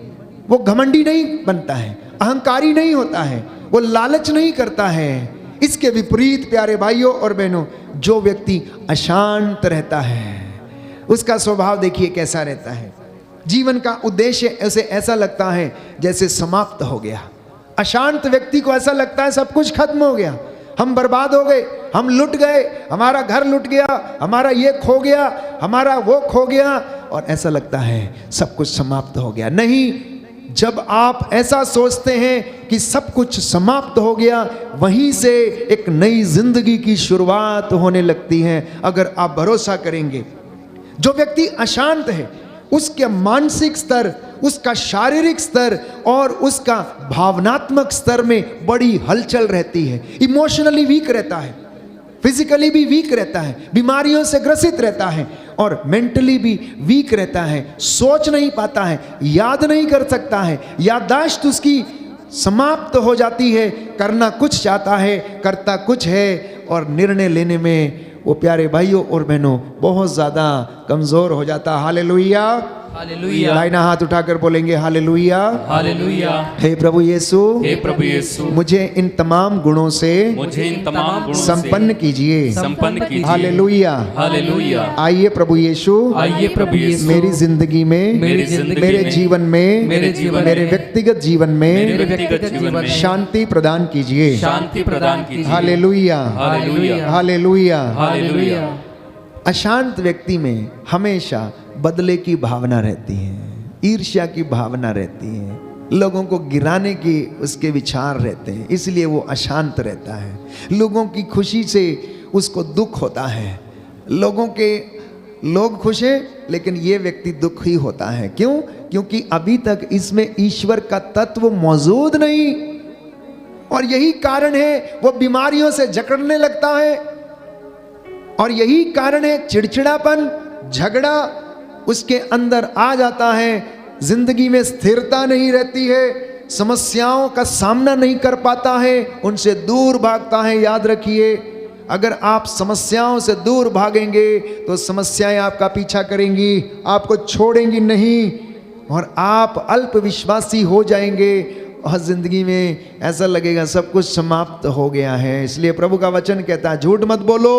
वो घमंडी नहीं बनता है, अहंकारी नहीं होता है, वो लालच नहीं करता है। इसके विपरीत प्यारे भाइयों और बहनों, जो व्यक्ति अशांत रहता है, उसका स्वभाव देखिए कैसा रहता है। जीवन का उद्देश्य उसे ऐसा लगता है जैसे समाप्त हो गया। अशांत व्यक्ति को ऐसा लगता है सब कुछ खत्म हो गया, हम बर्बाद हो गए, हम लुट गए, हमारा घर लुट गया, हमारा ये खो गया, हमारा वो खो गया, और ऐसा लगता है सब कुछ समाप्त हो गया। नहीं, जब आप ऐसा सोचते हैं कि सब कुछ समाप्त हो गया, वहीं से एक नई जिंदगी की शुरुआत होने लगती है। अगर आप भरोसा करेंगे, जो व्यक्ति अशांत है उसके मानसिक स्तर, उसका शारीरिक स्तर और उसका भावनात्मक स्तर में बड़ी हलचल रहती है। इमोशनली वीक रहता है, फिजिकली भी वीक रहता है, बीमारियों से ग्रसित रहता है और मेंटली भी वीक रहता है। सोच नहीं पाता है, याद नहीं कर सकता है, याददाश्त उसकी समाप्त हो जाती है। करना कुछ चाहता है, करता कुछ है, और निर्णय लेने में वो प्यारे भाइयों और बहनों बहुत ज़्यादा कमज़ोर हो जाता। हालेलुया, हालेलुया दाहिना हाथ उठाकर बोलेंगे हालेलुया। हालेलुया। हे प्रभु यीशु, हे प्रभु यीशु, मुझे इन तमाम गुणों से मुझे इन तमाम गुणों से संपन्न कीजिए। संपन्न कीजिए। हालेलुया। हालेलुया। आइए प्रभु यीशु, आइए प्रभु यीशु, मेरी जिंदगी में, मेरी जिंदगी मेरे में, जीवन में, मेरे जीवन मेरे में, व्यक्तिगत जीवन मेरे में व्यक्तिगत जीवन में शांति प्रदान कीजिए। शांति प्रदान कीजिए। हालेलुया। हालेलुया। हालेलुया। हालेलुया। अशांत व्यक्ति में हमेशा बदले की भावना रहती है, ईर्ष्या की भावना रहती है, लोगों को गिराने की उसके विचार रहते हैं, इसलिए वो अशांत रहता है। लोगों की खुशी से उसको दुख होता है। लोग खुश हैं लेकिन ये व्यक्ति दुखी होता है। क्यों? क्योंकि अभी तक इसमें ईश्वर का तत्व मौजूद नहीं, और यही कारण है वो बीमारियों से जकड़ने लगता है, और यही कारण है चिड़चिड़ापन, झगड़ा उसके अंदर आ जाता है। जिंदगी में स्थिरता नहीं रहती है, समस्याओं का सामना नहीं कर पाता है, उनसे दूर भागता है। याद रखिए, अगर आप समस्याओं से दूर भागेंगे तो समस्याएं आपका पीछा करेंगी, आपको छोड़ेंगी नहीं, और आप अल्प विश्वासी हो जाएंगे और जिंदगी में ऐसा लगेगा सब कुछ समाप्त हो गया है। इसलिए प्रभु का वचन कहता है, झूठ मत बोलो,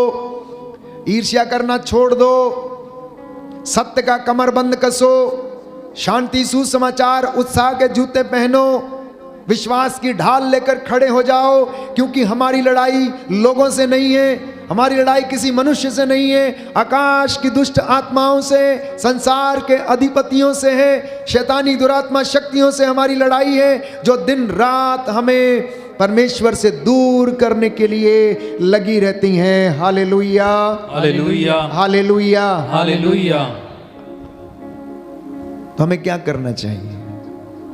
ईर्ष्या करना छोड़ दो, सत्य का कमरबंद कसो, शांति, सुसमाचार, उत्साह के जूते पहनो, विश्वास की ढाल लेकर खड़े हो जाओ। क्योंकि हमारी लड़ाई लोगों से नहीं है, हमारी लड़ाई किसी मनुष्य से नहीं है, आकाश की दुष्ट आत्माओं से, संसार के अधिपतियों से है, शैतानी दुरात्मा शक्तियों से हमारी लड़ाई है, जो दिन रात हमें परमेश्वर से दूर करने के लिए लगी रहती हैं। हालेलुया। हालेलुया। हालेलुया। हालेलुया। तो हमें क्या करना चाहिए?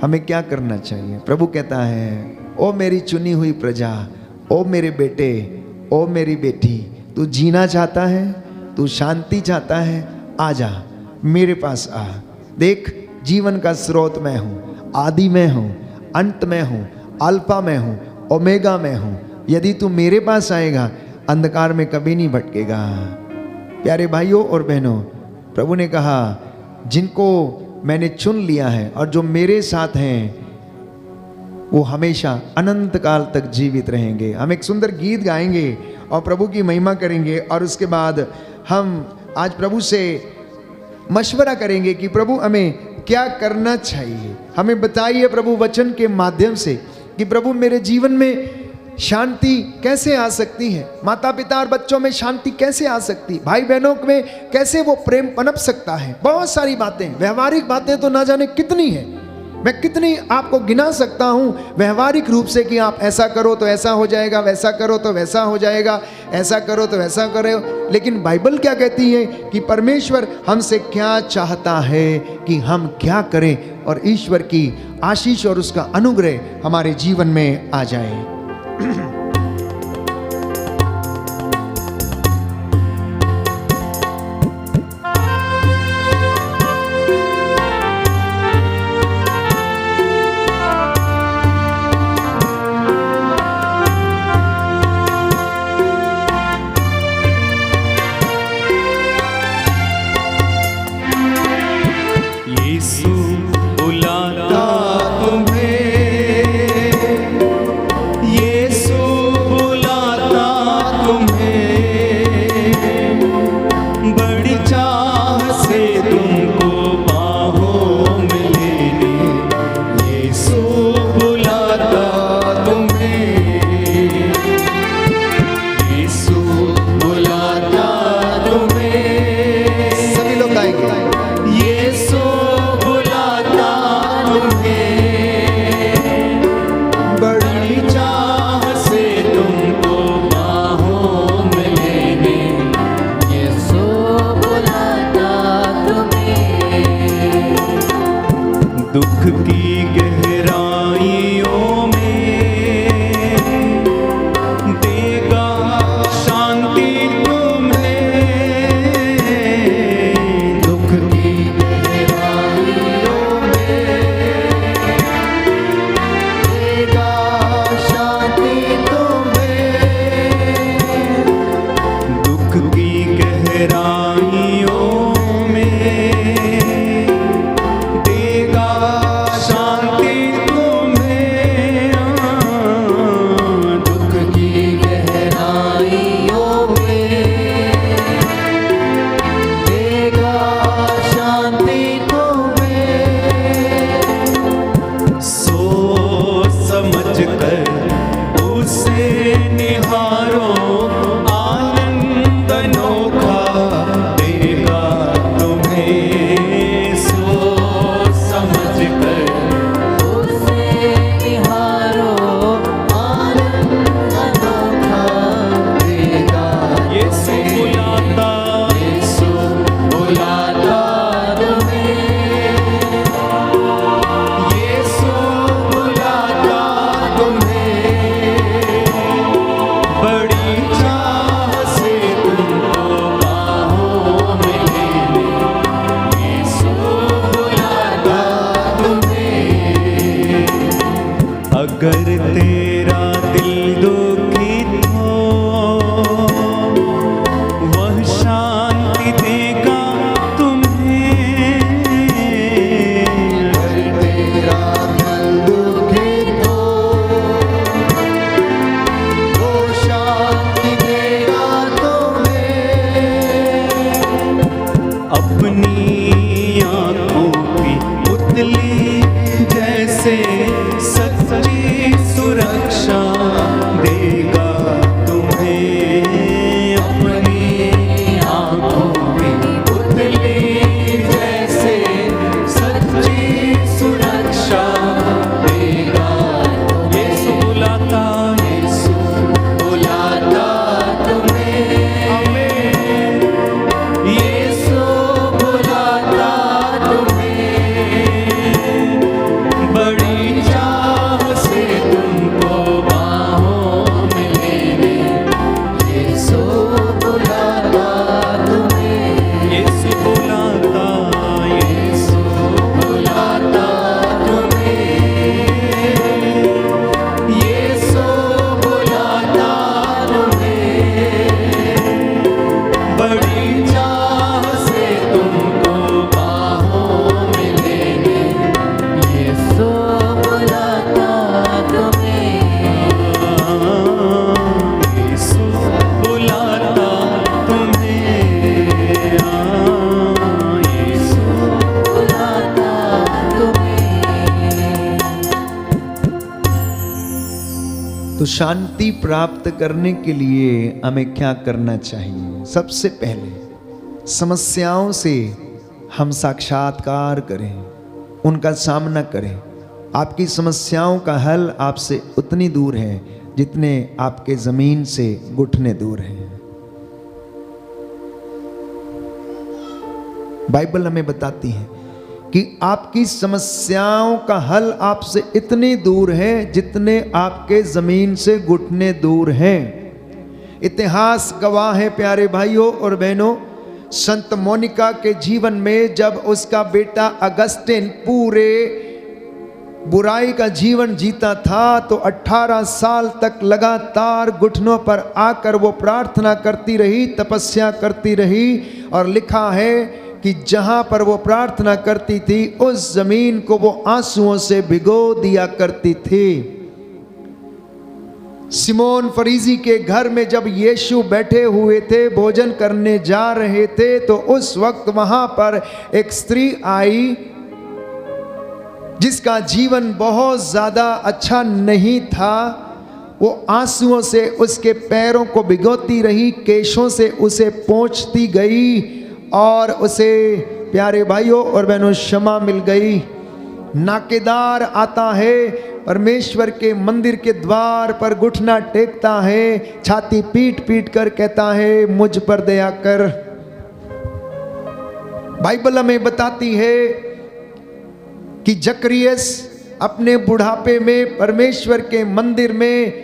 हमें क्या करना चाहिए? प्रभु कहता है, ओ मेरी चुनी हुई प्रजा, ओ मेरे बेटे, ओ मेरी बेटी, तू जीना चाहता है, तू शांति चाहता है, आजा मेरे पास आ। देख, जीवन का स्रोत मैं हूँ, आदि मैं हूँ, अंत में हूँ, अल्फा में हूँ, ओमेगा में हूँ। यदि तू मेरे पास आएगा अंधकार में कभी नहीं भटकेगा। प्यारे भाइयों और बहनों, प्रभु ने कहा, जिनको मैंने चुन लिया है और जो मेरे साथ हैं वो हमेशा अनंत काल तक जीवित रहेंगे। हम एक सुंदर गीत गाएंगे और प्रभु की महिमा करेंगे, और उसके बाद हम आज प्रभु से मशवरा करेंगे कि प्रभु हमें क्या करना चाहिए। हमें बताइए प्रभु वचन के माध्यम से कि प्रभु मेरे जीवन में शांति कैसे आ सकती है, माता पिता और बच्चों में शांति कैसे आ सकती, भाई बहनों में कैसे वो प्रेम पनप सकता है। बहुत सारी बातें, व्यवहारिक बातें तो ना जाने कितनी है, मैं कितनी आपको गिना सकता हूँ व्यवहारिक रूप से कि आप ऐसा करो तो ऐसा हो जाएगा, वैसा करो तो वैसा हो जाएगा, ऐसा करो तो वैसा करो। लेकिन बाइबल क्या कहती है कि परमेश्वर हमसे क्या चाहता है कि हम क्या करें, और ईश्वर की आशीष और उसका अनुग्रह हमारे जीवन में आ जाए। यीशु बुलाता तुम्हें, तो शांति प्राप्त करने के लिए हमें क्या करना चाहिए? सबसे पहले समस्याओं से हम साक्षात्कार करें, उनका सामना करें। आपकी समस्याओं का हल आपसे उतनी दूर है जितने आपके जमीन से घुटने दूर हैं। बाइबल हमें बताती है कि आपकी समस्याओं का हल आपसे इतनी दूर है जितने आपके जमीन से घुटने दूर हैं। इतिहास गवाह है प्यारे भाइयों और बहनों, संत मोनिका के जीवन में जब उसका बेटा अगस्टिन पूरे बुराई का जीवन जीता था तो 18 साल तक लगातार घुटनों पर आकर वो प्रार्थना करती रही, तपस्या करती रही। और लिखा है कि जहां पर वो प्रार्थना करती थी उस जमीन को वो आंसुओं से भिगो दिया करती थी। सिमोन फरीसी के घर में जब यीशु बैठे हुए थे, भोजन करने जा रहे थे, तो उस वक्त वहां पर एक स्त्री आई जिसका जीवन बहुत ज्यादा अच्छा नहीं था। वो आंसुओं से उसके पैरों को भिगोती रही, केशों से उसे पोंछती गई और उसे प्यारे भाइयों और बहनों क्षमा मिल गई। नाकेदार आता है, परमेश्वर के मंदिर के द्वार पर घुटना टेकता है, छाती पीट पीट कर कहता है मुझ पर दया कर। बाइबल हमें बताती है कि जकरियस अपने बुढ़ापे में परमेश्वर के मंदिर में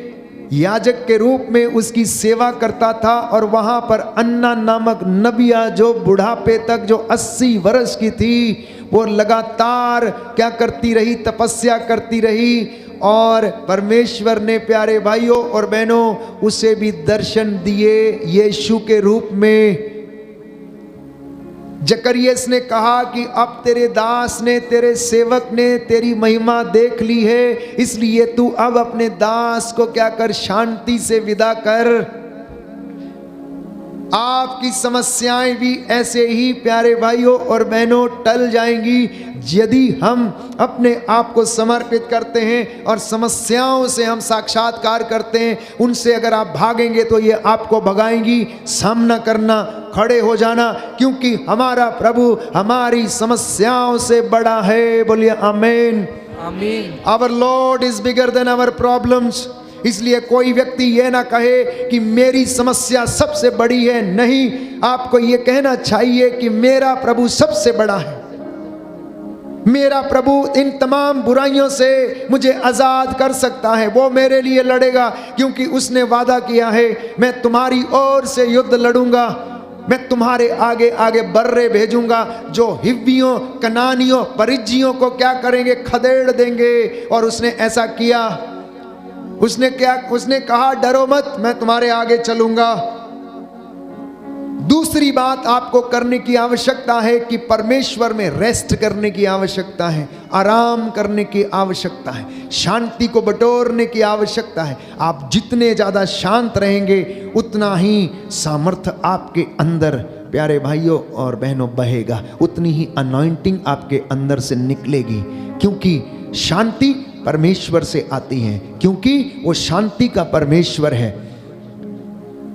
याजक के रूप में उसकी सेवा करता था। और वहां पर अन्ना नामक नबिया जो बुढ़ापे तक, जो 80 वर्ष की थी, वो लगातार क्या करती रही? तपस्या करती रही। और परमेश्वर ने प्यारे भाइयों और बहनों उसे भी दर्शन दिए यीशु के रूप में। जकरियस ने कहा कि अब तेरे दास ने, तेरे सेवक ने तेरी महिमा देख ली है, इसलिए तू अब अपने दास को क्या कर? शांति से विदा कर। आपकी समस्याएं भी ऐसे ही प्यारे भाइयों और बहनों टल जाएंगी यदि हम अपने आप को समर्पित करते हैं और समस्याओं से हम साक्षात्कार करते हैं। उनसे अगर आप भागेंगे तो ये आपको भगाएंगी। सामना करना, खड़े हो जाना, क्योंकि हमारा प्रभु हमारी समस्याओं से बड़ा है। बोलिए आमीन। आमीन। Our Lord is bigger than our problems. इसलिए कोई व्यक्ति यह ना कहे कि मेरी समस्या सबसे बड़ी है। नहीं, आपको यह कहना चाहिए कि मेरा प्रभु सबसे बड़ा है। मेरा प्रभु इन तमाम बुराइयों से मुझे आजाद कर सकता है। वो मेरे लिए लड़ेगा क्योंकि उसने वादा किया है, मैं तुम्हारी ओर से युद्ध लड़ूंगा, मैं तुम्हारे आगे आगे बर्रे भेजूंगा जो हिव्वियों, कनानियों, परिज्जियों को क्या करेंगे? खदेड़ देंगे। और उसने ऐसा किया। उसने कहा डरो मत, मैं तुम्हारे आगे चलूंगा। दूसरी बात आपको करने की आवश्यकता है कि परमेश्वर में रेस्ट करने की आवश्यकता है, आराम करने की आवश्यकता है, शांति को बटोरने की आवश्यकता है। आप जितने ज्यादा शांत रहेंगे उतना ही सामर्थ्य आपके अंदर प्यारे भाइयों और बहनों बहेगा, उतनी ही अनॉइंटिंग आपके अंदर से निकलेगी। क्योंकि शांति परमेश्वर से आती है, क्योंकि वो शांति का परमेश्वर है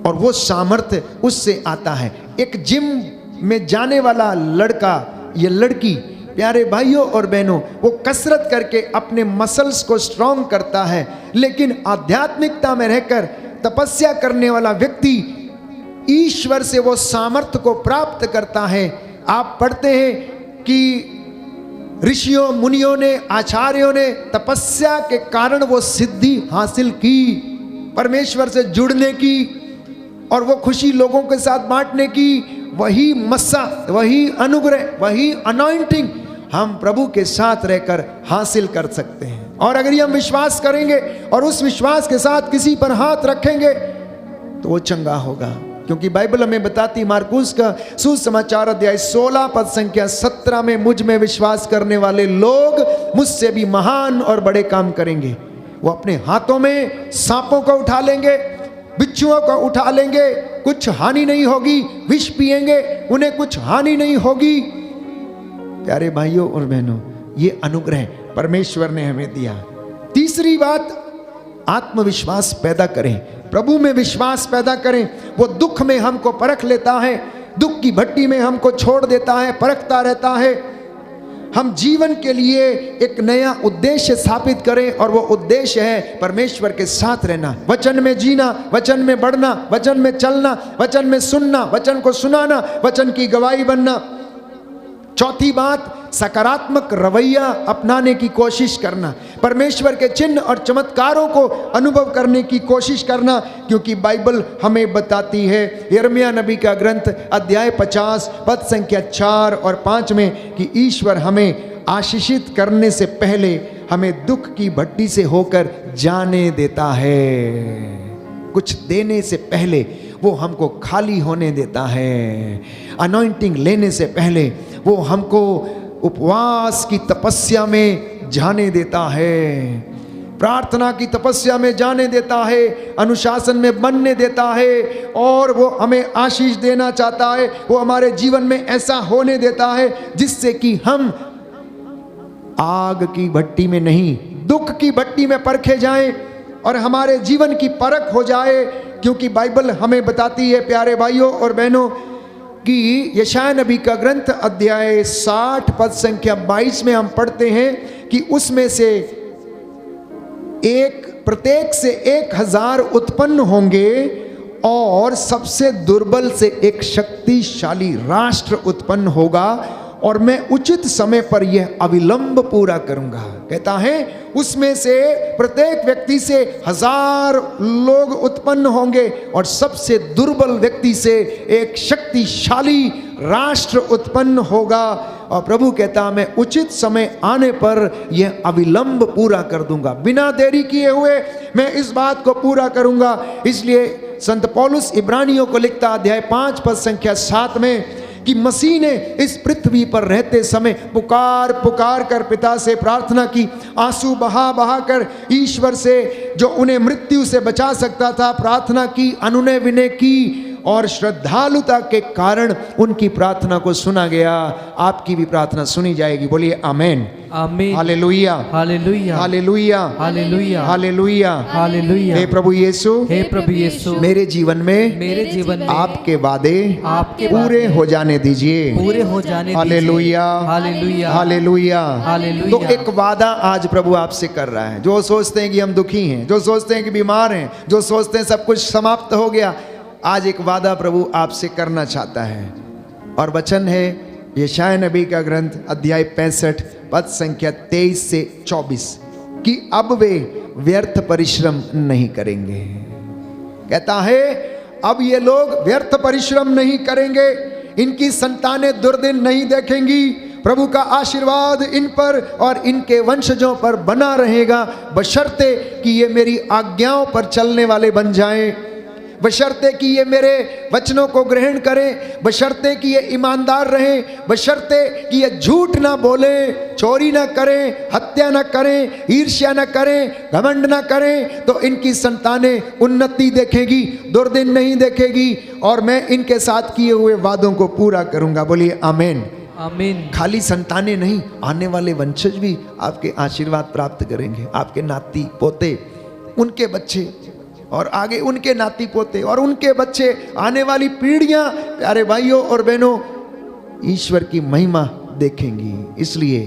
और वो सामर्थ्य उससे आता है। एक जिम में जाने वाला लड़का या लड़की प्यारे भाइयों और बहनों, वो कसरत करके अपने मसल्स को स्ट्रॉन्ग करता है, लेकिन आध्यात्मिकता में रहकर तपस्या करने वाला व्यक्ति ईश्वर से वो सामर्थ्य को प्राप्त करता है। आप पढ़ते हैं कि ऋषियों, मुनियों ने, आचार्यों ने तपस्या के कारण वो सिद्धि हासिल की, परमेश्वर से जुड़ने की और वो खुशी लोगों के साथ बांटने की। वही मस्सा, वही अनुग्रह, वही अनॉइंटिंग हम प्रभु के साथ रहकर हासिल कर सकते हैं। और अगर ये हम विश्वास करेंगे और उस विश्वास के साथ किसी पर हाथ रखेंगे तो वो चंगा होगा। क्योंकि बाइबल हमें बताती, मार्कुस का सुसमाचार अध्याय 16 पद संख्या 17 में, मुझ में विश्वास करने वाले लोग मुझसे भी महान और बड़े काम करेंगे। वो अपने हाथों में सांपों को उठा लेंगे, बिच्छुओं को उठा लेंगे, कुछ हानि नहीं होगी। विष पिएंगे, उन्हें कुछ हानि नहीं होगी। प्यारे भाइयों और बहनों, ये अनुग्रह परमेश्वर ने हमें दिया। तीसरी बात, आत्मविश्वास पैदा करें, प्रभु में विश्वास पैदा करें। वो दुख में हमको परख लेता है, दुख की भट्टी में हमको छोड़ देता है, परखता रहता है। हम जीवन के लिए एक नया उद्देश्य स्थापित करें, और वो उद्देश्य है परमेश्वर के साथ रहना, वचन में जीना, वचन में बढ़ना, वचन में चलना, वचन में सुनना, वचन को सुनाना, वचन की गवाही बनना। चौथी बात, सकारात्मक रवैया अपनाने की कोशिश करना, परमेश्वर के चिन्ह और चमत्कारों को अनुभव करने की कोशिश करना, क्योंकि बाइबल हमें बताती है, यिर्मयाह नबी का ग्रंथ अध्याय 50 पद संख्या 4 और 5 में, कि ईश्वर हमें आशीषित करने से पहले हमें दुख की भट्टी से होकर जाने देता है। कुछ देने से पहले वो हमको खाली होने देता है। अनॉइंटिंग लेने से पहले वो हमको उपवास की तपस्या में जाने देता है, प्रार्थना की तपस्या में जाने देता है, अनुशासन में बनने देता है, और वो हमें आशीष देना चाहता है। वो हमारे जीवन में ऐसा होने देता है जिससे कि हम आग की भट्टी में नहीं, दुख की भट्टी में परखे जाएं और हमारे जीवन की परख हो जाए। क्योंकि बाइबल हमें बताती है प्यारे भाइयों और बहनों कि यशायाह नबी का ग्रंथ अध्याय 60 पद संख्या 22 में हम पढ़ते हैं कि उसमें से प्रत्येक से 1000 उत्पन्न होंगे, और सबसे दुर्बल से एक शक्तिशाली राष्ट्र उत्पन्न होगा, और मैं उचित समय पर यह अविलंब पूरा करूंगा। कहता है उसमें से प्रत्येक व्यक्ति से 1000 लोग उत्पन्न होंगे, और सबसे दुर्बल व्यक्ति से एक शक्तिशाली राष्ट्र उत्पन्न होगा। और प्रभु कहता मैं उचित समय आने पर यह अविलंब पूरा कर दूंगा, बिना देरी किए हुए मैं इस बात को पूरा करूंगा। इसलिए संत पौलुस इब्रानियों को लिखता अध्याय 5 पद संख्या 7 में कि मसीह ने इस पृथ्वी पर रहते समय पुकार पुकार कर पिता से प्रार्थना की, आंसू बहा बहा कर ईश्वर से जो उन्हें मृत्यु से बचा सकता था प्रार्थना की, अनुनय विनय की, और श्रद्धालुता के कारण उनकी प्रार्थना को सुना गया। आपकी भी प्रार्थना सुनी जाएगी। बोलिए आमेन, आमीन, hallelujah, hallelujah, hallelujah, hallelujah, hallelujah, hallelujah. हे प्रभु यीशु, हे प्रभु यीशु, मेरे जीवन में आपके वादे पूरे हो जाने दीजिए, पूरे हो जाने दीजिए। Hallelujah, hallelujah, hallelujah, hallelujah. तो एक वादा आज प्रभु आपसे कर रहा है। जो सोचते हैं कि हम दुखी हैं, जो सोचते हैं कि बीमार हैं, जो सोचते हैं सब कुछ समाप्त हो गया, आज एक वादा प्रभु आपसे करना चाहता है। और वचन है यशायाह नबी का ग्रंथ अध्याय 65 पद संख्या 23 से 24 कि अब वे व्यर्थ परिश्रम नहीं करेंगे। कहता है अब ये लोग व्यर्थ परिश्रम नहीं करेंगे, इनकी संतानें दुर्दिन नहीं देखेंगी, प्रभु का आशीर्वाद इन पर और इनके वंशजों पर बना रहेगा, बशर्ते कि ये मेरी आज्ञाओं पर चलने वाले बन जाएं, बशर्ते कि ये मेरे वचनों को ग्रहण करें, बशर्ते कि ये ईमानदार रहें, बशर्ते कि ये झूठ ना बोलें, चोरी ना करें, हत्या ना करें, ईर्ष्या ना करें, घमंड ना करें, तो इनकी संतानें उन्नति देखेगी, दुर्दिन नहीं देखेगी, और मैं इनके साथ किए हुए वादों को पूरा करूंगा। बोलिए आमीन, आमीन। खाली संतानें नहीं, आने वाले वंशज भी आपके आशीर्वाद प्राप्त करेंगे, आपके नाती पोते, उनके बच्चे, और आगे उनके नाती पोते और उनके बच्चे, आने वाली पीढ़ियां प्यारे भाइयों और बहनों ईश्वर की महिमा देखेंगी। इसलिए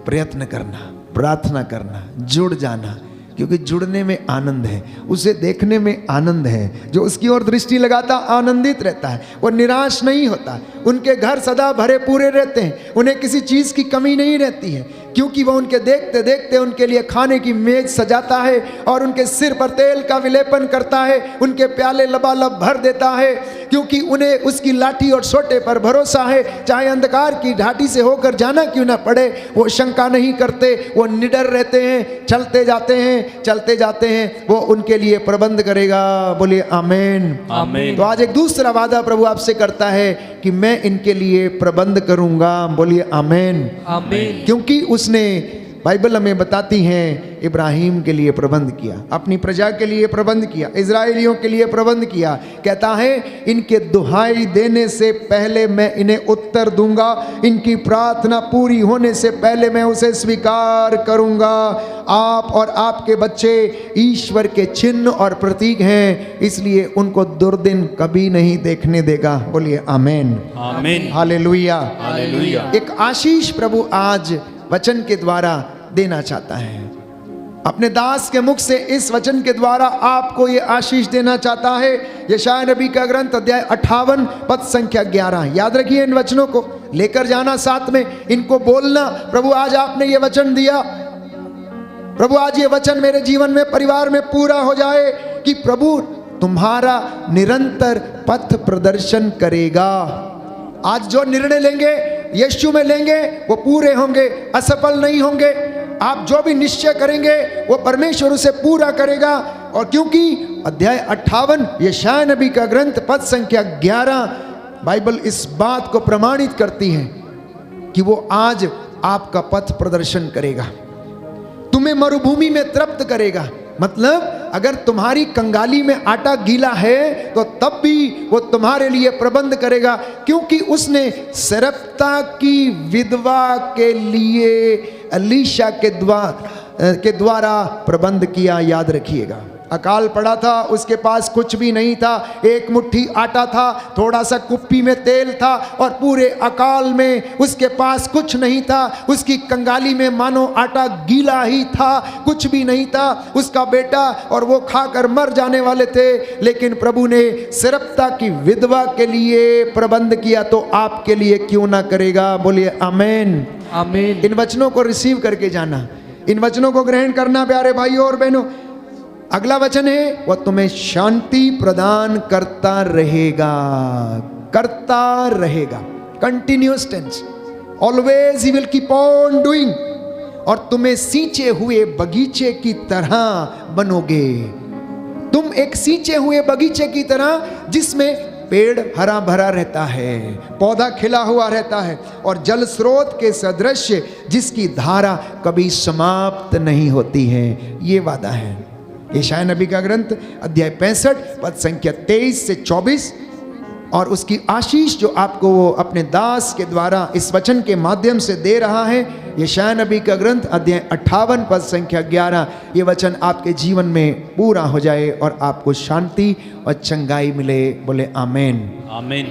प्रयत्न करना, प्रार्थना करना, जुड़ जाना, क्योंकि जुड़ने में आनंद है, उसे देखने में आनंद है। जो उसकी ओर दृष्टि लगाता आनंदित रहता है, वो निराश नहीं होता, उनके घर सदा भरे पूरे रहते हैं, उन्हें किसी चीज़ की कमी नहीं रहती है, क्योंकि वह उनके देखते देखते उनके लिए खाने की मेज सजाता है और उनके सिर पर तेल का विलेपन करता है, उनके प्याले लबालब भर देता है, क्योंकि उन्हें उसकी लाठी और सोटे पर भरोसा है। चाहे अंधकार की घाटी से होकर जाना क्यों ना पड़े, वो शंका नहीं करते, वो निडर रहते हैं, चलते जाते हैं, चलते जाते हैं, वो उनके लिए प्रबंध करेगा। बोलिए आमीन, आमीन। तो आज एक दूसरा वादा प्रभु आपसे करता है कि मैं इनके लिए प्रबंध करूंगा। बोलिए आमीन, आमीन। क्योंकि उसने बाइबल हमें बताती हैं इब्राहिम के लिए प्रबंध किया, अपनी प्रजा के लिए प्रबंध किया, इजराइलियों के लिए प्रबंध किया। कहता है इनके दुहाई देने से पहले मैं इन्हें उत्तर दूंगा, इनकी प्रार्थना पूरी होने से पहले मैं उसे स्वीकार करूंगा। आप और आपके बच्चे ईश्वर के चिन्ह और प्रतीक हैं, इसलिए उनको दुर्दिन कभी नहीं देखने देगा। बोलिए आमीन, आमीन, हालेलुया, हालेलुया। एक आशीष प्रभु आज वचन के द्वारा देना चाहता है। अपने दास के मुख से इस वचन के द्वारा आपको ये आशीष देना चाहता है। यशायाह नबी का ग्रंथ अध्याय 58 पद संख्या 11। याद रखिए, इन वचनों को लेकर जाना, साथ में इनको बोलना। प्रभु आज आपने ये वचन दिया, प्रभु आज ये वचन मेरे जीवन में, परिवार में पूरा हो जाए कि प्रभु तुम्हारा निरंतर पथ प्रदर्शन करेगा। आज जो निर्णय लेंगे यीशु में लेंगे वो पूरे होंगे, असफल नहीं होंगे। आप जो भी निश्चय करेंगे वो परमेश्वर उसे पूरा करेगा। और क्योंकि अध्याय 58 यशायाह नबी का ग्रंथ पद संख्या 11 बाइबल इस बात को प्रमाणित करती है कि वो आज आपका पथ प्रदर्शन करेगा, तुम्हें मरुभूमि में तृप्त करेगा। मतलब अगर तुम्हारी कंगाली में आटा गीला है तो तब भी वो तुम्हारे लिए प्रबंध करेगा, क्योंकि उसने सरप्ता की विधवा के लिए एलीशा के द्वारा प्रबंध किया। याद रखिएगा, अकाल पड़ा था, उसके पास कुछ भी नहीं था, एक मुट्ठी आटा था, थोड़ा सा कुप्पी में तेल था और पूरे अकाल में उसके पास कुछ नहीं था। उसकी कंगाली में मानो आटा गीला ही था, कुछ भी नहीं था। उसका बेटा और वो खाकर मर जाने वाले थे, लेकिन प्रभु ने सरप्ता की विधवा के लिए प्रबंध किया, तो आपके लिए क्यों ना करेगा। बोलिए आमीन, आमीन। इन वचनों को रिसीव करके जाना, इन वचनों को ग्रहण करना प्यारे भाइयों और बहनों। अगला वचन है वह तुम्हें शांति प्रदान करता रहेगा, करता रहेगा, continuous tense, always he will keep on doing. और तुम्हें सींचे हुए बगीचे की तरह बनोगे। तुम एक सींचे हुए बगीचे की तरह जिसमें पेड़ हरा भरा रहता है, पौधा खिला हुआ रहता है और जल स्रोत के सदृश जिसकी धारा कभी समाप्त नहीं होती है। ये वादा है। यशायाह नबी का ग्रंथ अध्याय 65 पद संख्या 23 से 24। और उसकी आशीष जो आपको वो अपने दास के द्वारा इस वचन के माध्यम से दे रहा है, यशायाह नबी का ग्रंथ अध्याय 58 पद संख्या 11। ये वचन आपके जीवन में पूरा हो जाए और आपको शांति और चंगाई मिले। बोले आमीन, आमीन।